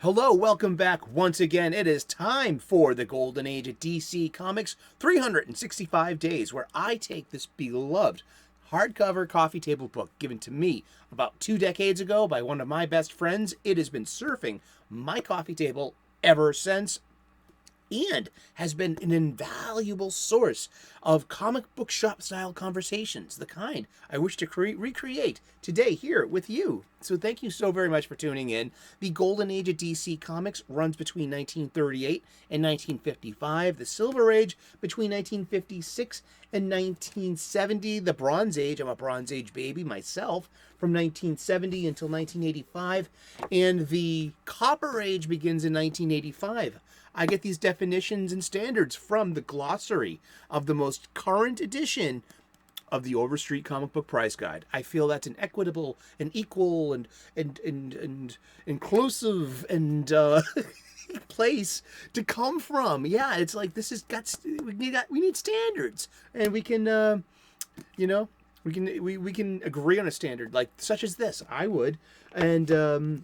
Hello, welcome back once again. It is time for the Golden Age of DC Comics 365 Days, where I take this beloved hardcover coffee table book given to me about 2 decades ago by one of my best friends. It has been surfing my coffee table ever since and has been an invaluable source of comic book shop style conversations, the kind I wish to recreate today here with you. So thank you so very much for tuning in. The Golden Age of DC Comics runs between 1938 and 1955, the Silver Age between 1956 and 1970, the Bronze Age, I'm a Bronze Age baby myself, from 1970 until 1985, and the Copper Age begins in 1985. I get these definitions and standards from the glossary of the most current edition of the Overstreet Comic Book Price Guide. I feel that's an equitable and equal and inclusive and place to come from. Yeah, it's like this is we need standards, and we can we can agree on a standard like such as this. I would, and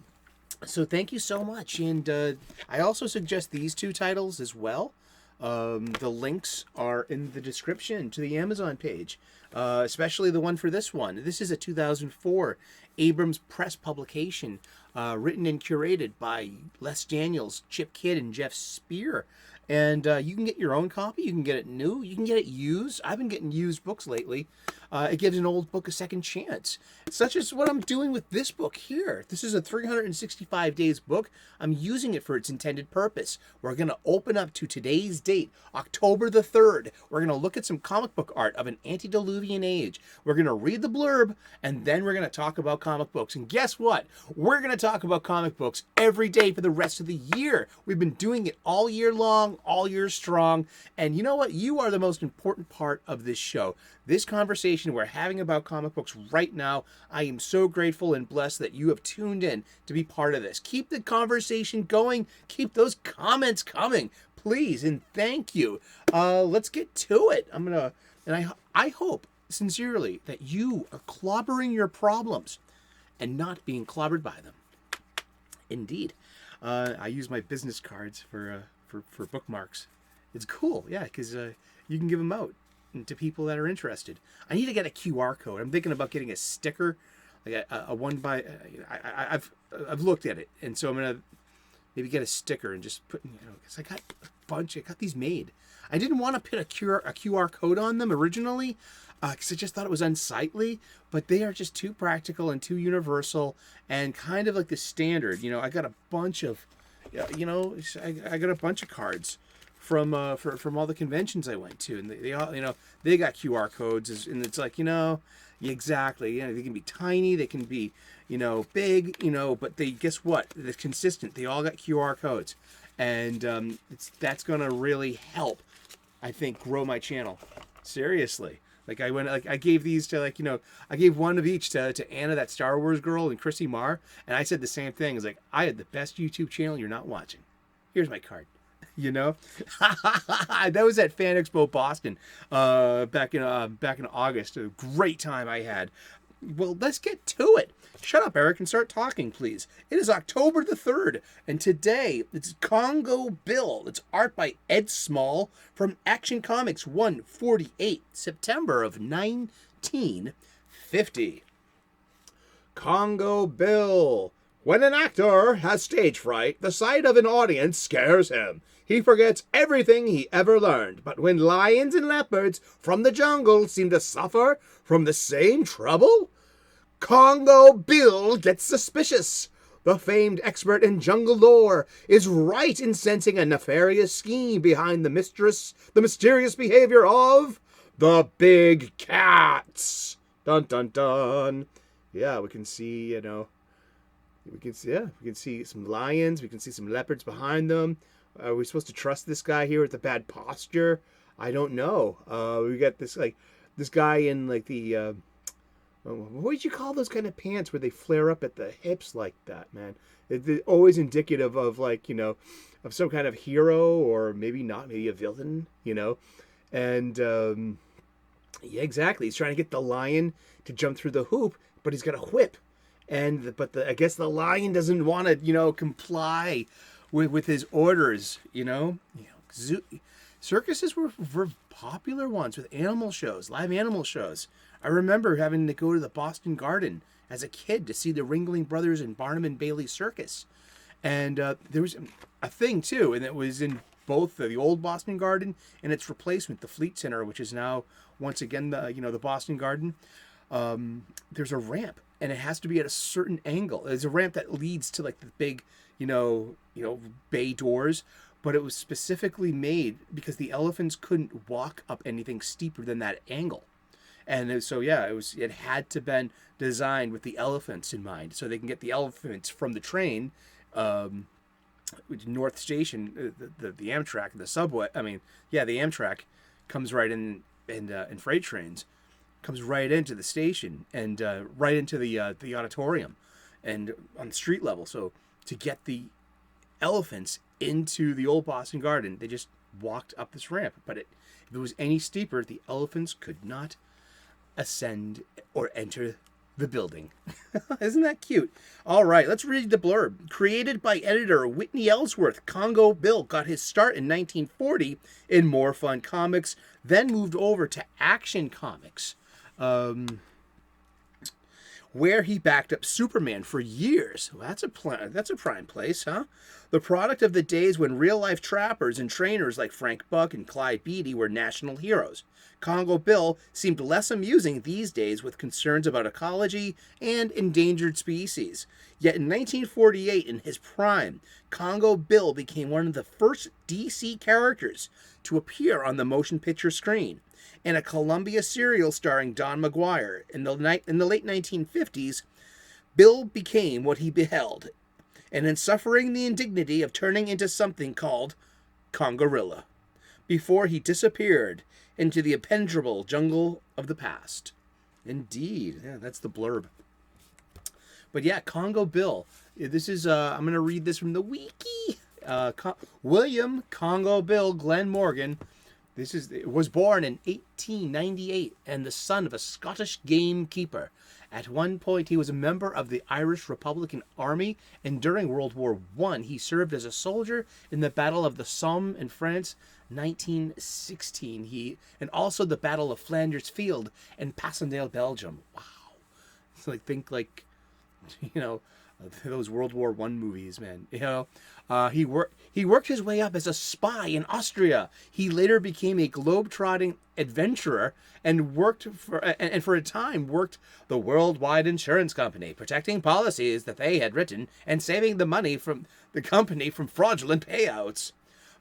so thank you so much. And I also suggest these two titles as well. The links are in the description to the Amazon page, especially the one for this one. This is a 2004 Abrams press publication, written and curated by Les Daniels, Chip Kidd, and Geoff Spear. And you can get your own copy. You can get it new. You can get it used. I've been getting used books lately. It gives an old book a second chance, such as what I'm doing with this book here. This is a 365 days book. I'm using it for its intended purpose. We're going to open up to today's date, October the 3rd. We're going to look at some comic book art of an antediluvian age. We're going to read the blurb, and then we're going to talk about comic books. And guess what? We're going to talk about comic books every day for the rest of the year. We've been doing it all year long, all year strong. And you know what? You are the most important part of this show. This conversation we're having about comic books right now, I am so grateful and blessed that you have tuned in to be part of this. Keep the conversation going. Keep those comments coming, please, and thank you. Let's get to it. I hope sincerely that you are clobbering your problems and not being clobbered by them. Indeed. I use my business cards for bookmarks. It's cool, yeah, because you can give them out to people that are interested. I need to get a QR code. I'm thinking about getting a sticker, like a one by. I've looked at it, and so I'm gonna maybe get a sticker and just put, because I got a bunch. I got these made. I didn't want to put a QR code on them originally, because I just thought it was unsightly. But they are just too practical and too universal, and kind of like the standard. I got a bunch of, I got a bunch of cards from all the conventions I went to, and they all, they got QR codes, and it's like, exactly, they can be tiny, they can be, big, but they, guess what? They're consistent. They all got QR codes, and that's gonna really help, I think, grow my channel. Seriously. Like I gave these to I gave one of each to Anna, that Star Wars girl, and Chrissy Marr, and I said the same thing. It's like, I had the best YouTube channel you're not watching. Here's my card. That was at Fan Expo Boston back in August. A great time I had. Well, let's get to it. Shut up, Eric, and start talking, please. It is October the 3rd, and today it's Congo Bill. It's art by Ed Small from Action Comics 148, September of 1950. Congo Bill. When an actor has stage fright, the sight of an audience scares him. He forgets everything he ever learned. But when lions and leopards from the jungle seem to suffer from the same trouble, Congo Bill gets suspicious. The famed expert in jungle lore is right in sensing a nefarious scheme behind the mysterious behavior of the big cats. Dun dun dun. Yeah, we can see, we can see some lions. We can see some leopards behind them. Are we supposed to trust this guy here with the bad posture? I don't know. We got this guy in the what would you call those kind of pants where they flare up at the hips like that, man? They're always indicative of of some kind of hero, or maybe not, maybe a villain, And yeah, exactly. He's trying to get the lion to jump through the hoop, but he's got a whip. I guess the lion doesn't want to comply with his orders. Circuses were popular ones with animal shows, live animal shows. I remember having to go to the Boston Garden as a kid to see the Ringling Brothers and Barnum and Bailey Circus. And there was a thing, too, and it was in both the old Boston Garden and its replacement, the Fleet Center, which is now, once again, the Boston Garden. There's a ramp, and it has to be at a certain angle. There's a ramp that leads to, like, the big, bay doors, but it was specifically made because the elephants couldn't walk up anything steeper than that angle. And so, it had to been designed with the elephants in mind, so they can get the elephants from the train, North Station, the Amtrak, the subway. The Amtrak comes right in freight trains, comes right into the station and right into the auditorium, and on the street level. So to get the elephants into the old Boston Garden, they just walked up this ramp. But if it was any steeper, the elephants could not ascend or enter the building. Isn't that cute? All right, let's read the blurb. Created by editor Whitney Ellsworth, Congo Bill got his start in 1940 in More Fun Comics, then moved over to Action Comics, where he backed up Superman for years. Well, that's a prime place, huh? The product of the days when real-life trappers and trainers like Frank Buck and Clyde Beatty were national heroes. Congo Bill seemed less amusing these days with concerns about ecology and endangered species. Yet in 1948, in his prime, Congo Bill became one of the first DC characters to appear on the motion picture screen. In a Columbia serial starring Don McGuire in the late 1950s, Bill became what he beheld, and in suffering the indignity of turning into something called Congorilla, before he disappeared into the impenetrable jungle of the past. Indeed. Yeah, that's the blurb. But yeah, Congo Bill. This is, I'm going to read this from the wiki. William Congo Bill Glenn Morgan was born in 1898 and the son of a Scottish gamekeeper. At one point, he was a member of the Irish Republican Army, and during World War I, he served as a soldier in the Battle of the Somme in France, 1916. And also the Battle of Flanders Field in Passchendaele, Belgium. Wow. It's those World War I movies, man. He worked his way up as a spy in Austria. He later became a globe-trotting adventurer and for a time worked the Worldwide Insurance Company, protecting policies that they had written and saving the money from the company from fraudulent payouts.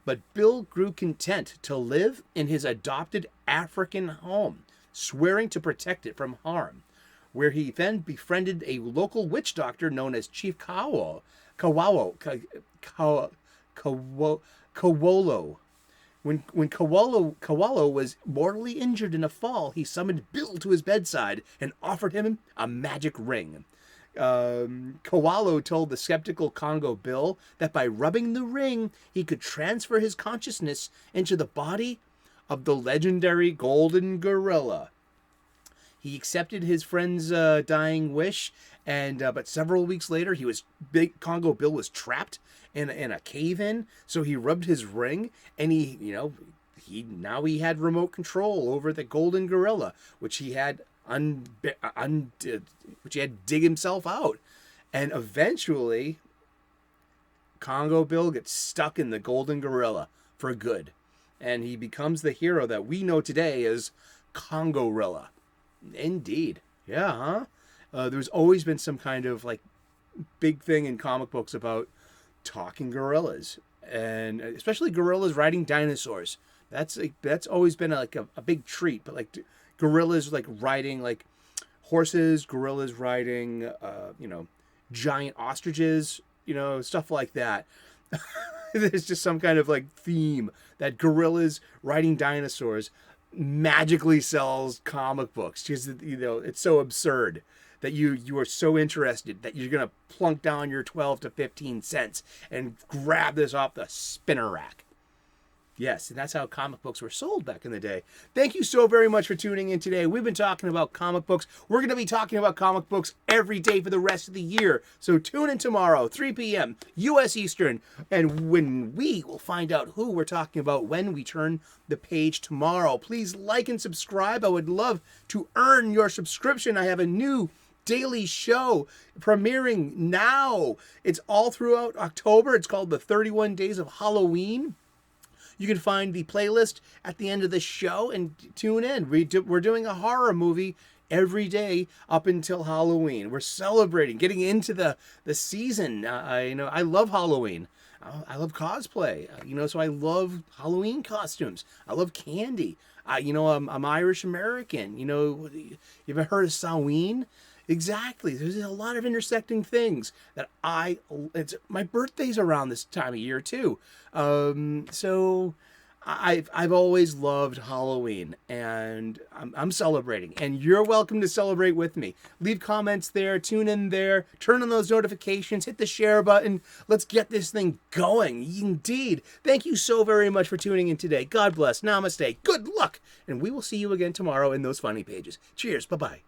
But Bill grew content to live in his adopted African home, swearing to protect it from harm, where he then befriended a local witch doctor known as Chief Kawolo. When Kawolo was mortally injured in a fall, he summoned Bill to his bedside and offered him a magic ring. Kawolo told the skeptical Congo Bill that by rubbing the ring, he could transfer his consciousness into the body of the legendary Golden Gorilla. He accepted his friend's dying wish, but several weeks later, Congo Bill was trapped in a cave-in. So he rubbed his ring, and he had remote control over the Golden Gorilla, which he had dig himself out, and eventually, Congo Bill gets stuck in the Golden Gorilla for good, and he becomes the hero that we know today as Congorilla. Indeed. Yeah, huh? There's always been some kind of big thing in comic books about talking gorillas, and especially gorillas riding dinosaurs. That's always been a big treat. But gorillas riding horses, gorillas riding giant ostriches, stuff like that. There's just some kind of theme that gorillas riding dinosaurs magically sells comic books because it's so absurd that you are so interested that you're gonna plunk down your 12 to 15 cents and grab this off the spinner rack. Yes, and that's how comic books were sold back in the day. Thank you so very much for tuning in today. We've been talking about comic books. We're going to be talking about comic books every day for the rest of the year. So tune in tomorrow, 3 p.m. U.S. Eastern, and when we will find out who we're talking about when we turn the page tomorrow. Please like and subscribe. I would love to earn your subscription. I have a new daily show premiering now. It's all throughout October. It's called The 31 Days of Halloween. You can find the playlist at the end of the show and tune in. We're doing a horror movie every day up until Halloween. We're celebrating, getting into the season. I love Halloween. I love cosplay. So I love Halloween costumes. I love candy. I'm Irish American. You ever heard of Samhain? Exactly. There's a lot of intersecting things that my birthday's around this time of year too. So I've always loved Halloween, and I'm celebrating, and you're welcome to celebrate with me. Leave comments there, tune in there, turn on those notifications, hit the share button. Let's get this thing going. Indeed. Thank you so very much for tuning in today. God bless. Namaste. Good luck. And we will see you again tomorrow in those funny pages. Cheers. Bye-bye.